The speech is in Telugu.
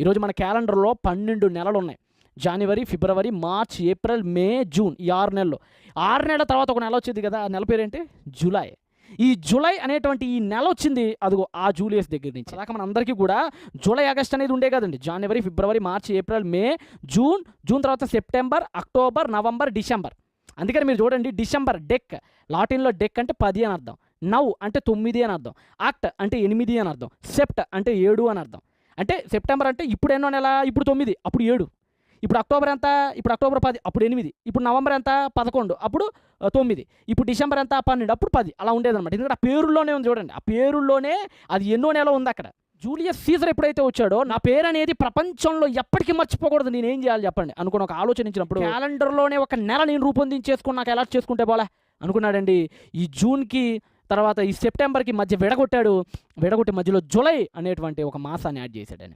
ఈరోజు మన క్యాలెండర్లో 12 నెలలు ఉన్నాయి. జనవరి, ఫిబ్రవరి, మార్చ్, ఏప్రిల్, మే, జూన్. ఈ 6 నెలలు. 6 నెలల తర్వాత ఒక నెల వచ్చింది కదా, ఆ నెల పేరేంటి? జూలై. ఈ జూలై అనేటువంటి ఈ నెల వచ్చింది అదిగో ఆ జూలియస్ దగ్గర నుంచి. అలాగే మన అందరికీ కూడా జూలై, ఆగస్ట్ అనేది ఉండే కదండి. జనవరి, ఫిబ్రవరి, మార్చ్, ఏప్రిల్, మే, జూన్. జూన్ తర్వాత సెప్టెంబర్, అక్టోబర్, నవంబర్, డిసెంబర్. అందుకని మీరు చూడండి, డిసెంబర్ డెక్, లాటిన్లో డెక్ అంటే 10 అని అర్థం. నవ్ అంటే 9 అని అర్థం. ఆక్ట్ అంటే 8 అని అర్థం. సెప్ట్ అంటే 7 అని అర్థం. అంటే సెప్టెంబర్ అంటే ఇప్పుడు ఎన్నో నెల? ఇప్పుడు 9, అప్పుడు 7. ఇప్పుడు అక్టోబర్ ఎంత? ఇప్పుడు అక్టోబర్ 10, అప్పుడు 8. ఇప్పుడు నవంబర్ ఎంత? 11, అప్పుడు 9. ఇప్పుడు డిసెంబర్ ఎంత? 12, అప్పుడు 10. అలా ఉండేదన్నమాట. ఎందుకంటే ఆ పేరుల్లోనే ఉంది చూడండి, ఆ పేరుల్లోనే అది ఎన్నో నెల ఉంది అక్కడ. జూలియస్ సీజర్ ఎప్పుడైతే వచ్చాడో, నా పేరు అనేది ప్రపంచంలో ఎప్పటికీ మర్చిపోకూడదు, నేనేం చేయాలి చెప్పండి అనుకుని ఒక ఆలోచనించినప్పుడు, క్యాలెండర్లోనే ఒక నెల నేను రూపొందించేసుకుని నాకు ఎలా చేసుకుంటే పోలే అనుకున్నాడండి. ఈ జూన్కి తర్వాత ఈ సెప్టెంబర్కి మధ్య విడగొట్టి మధ్యలో జూలై అనేటువంటి ఒక మాసాన్ని యాడ్ చేశాడని.